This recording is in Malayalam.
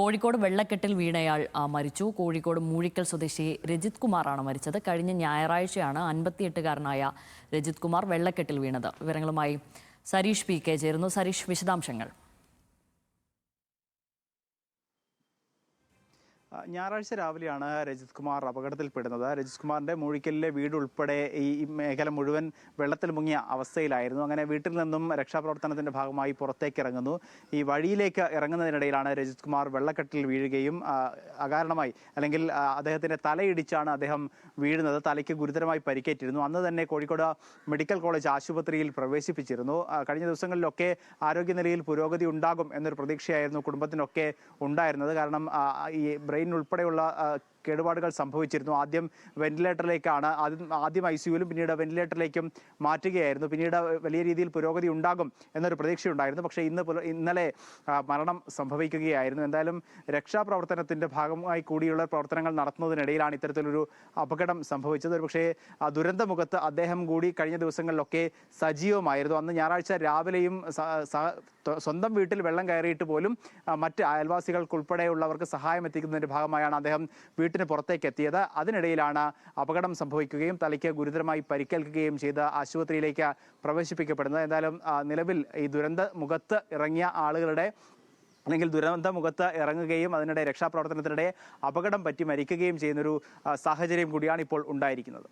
കോഴിക്കോട് വെള്ളക്കെട്ടിൽ വീണയാൾ മരിച്ചു. കോഴിക്കോട് മൂഴിക്കൽ സ്വദേശി രജിത് കുമാറാണ് മരിച്ചത്. കഴിഞ്ഞ ഞായറാഴ്ചയാണ് 58-കാരനായ രജിത് കുമാർ വെള്ളക്കെട്ടിൽ വീണത്. വിവരങ്ങളുമായി സരീഷ് പി കെ ചേരുന്നു. സരീഷ്, വിശദാംശങ്ങൾ. ഞായറാഴ്ച രാവിലെയാണ് രജിത് കുമാർ അപകടത്തിൽപ്പെടുന്നത്. രജിത് കുമാറിന്റെ മൂഴിക്കലിലെ വീട് ഉൾപ്പെടെ ഈ മേഖല മുഴുവൻ വെള്ളത്തിൽ മുങ്ങിയ അവസ്ഥയിലായിരുന്നു. അങ്ങനെ വീട്ടിൽ നിന്നും രക്ഷാപ്രവർത്തനത്തിന്റെ ഭാഗമായി പുറത്തേക്ക് ഇറങ്ങുന്നു. ഈ വഴിയിലേക്ക് ഇറങ്ങുന്നതിനിടയിലാണ് രജിത് കുമാർ വെള്ളക്കെട്ടിൽ വീഴുകയും അകാരണമായി അല്ലെങ്കിൽ അദ്ദേഹത്തിന്റെ തലയിടിച്ചാണ് അദ്ദേഹം വീഴുന്നത്. തലയ്ക്ക് ഗുരുതരമായി പരിക്കേറ്റിരുന്നു. അന്ന് തന്നെ കോഴിക്കോട് മെഡിക്കൽ കോളേജ് ആശുപത്രിയിൽ പ്രവേശിപ്പിച്ചിരുന്നു. കഴിഞ്ഞ ദിവസങ്ങളിലൊക്കെ ആരോഗ്യനിലയിൽ പുരോഗതി ഉണ്ടാകും എന്നൊരു പ്രതീക്ഷയായിരുന്നു കുടുംബത്തിനൊക്കെ ഉണ്ടായിരുന്നത്. കാരണം ഈ ബ്രെയിൻ ഉൾപ്പെടെയുള്ള കേടുപാടുകൾ സംഭവിച്ചിരുന്നു. ആദ്യം വെന്റിലേറ്ററിലേക്കാണ്, ആദ്യം ICUവിലും പിന്നീട് വെന്റിലേറ്ററിലേക്കും മാറ്റുകയായിരുന്നു. പിന്നീട് വലിയ രീതിയിൽ പുരോഗതി ഉണ്ടാകും എന്നൊരു പ്രതീക്ഷയുണ്ടായിരുന്നു. പക്ഷേ ഇന്നലെ മരണം സംഭവിക്കുകയായിരുന്നു. എന്തായാലും രക്ഷാപ്രവർത്തനത്തിന്റെ ഭാഗമായി കൂടിയുള്ള പ്രവർത്തനങ്ങൾ നടത്തുന്നതിനിടയിലാണ് ഇത്തരത്തിലൊരു അപകടം സംഭവിച്ചത്. ഒരുപക്ഷേ ദുരന്തമുഖത്ത് അദ്ദേഹം കൂടി കഴിഞ്ഞ ദിവസങ്ങളിലൊക്കെ സജീവമായിരുന്നു. അന്ന് ഞായറാഴ്ച രാവിലെയും സ്വന്തം വീട്ടിൽ വെള്ളം കയറിയിട്ട് പോലും മറ്റ് അയൽവാസികൾക്കുൾപ്പെടെയുള്ളവർക്ക് സഹായം എത്തിക്കുന്നതിന്റെ ഭാഗമായാണ് അദ്ദേഹം വീട്ടിന് പുറത്തേക്ക് എത്തിയത്. അതിനിടയിലാണ് അപകടം സംഭവിക്കുകയും തലയ്ക്ക് ഗുരുതരമായി പരിക്കേൽക്കുകയും ചെയ്ത് ആശുപത്രിയിലേക്ക് പ്രവേശിപ്പിക്കപ്പെടുന്നത്. എന്തായാലും നിലവിൽ ഈ ദുരന്തമുഖത്ത് ഇറങ്ങിയ ആളുകളുടെ അല്ലെങ്കിൽ ദുരന്തമുഖത്ത് ഇറങ്ങുകയും അതിനിടെ രക്ഷാപ്രവർത്തനത്തിനിടെ അപകടം പറ്റി മരിക്കുകയും ചെയ്യുന്നൊരു സാഹചര്യം കൂടിയാണ് ഇപ്പോൾ ഉണ്ടായിരിക്കുന്നത്.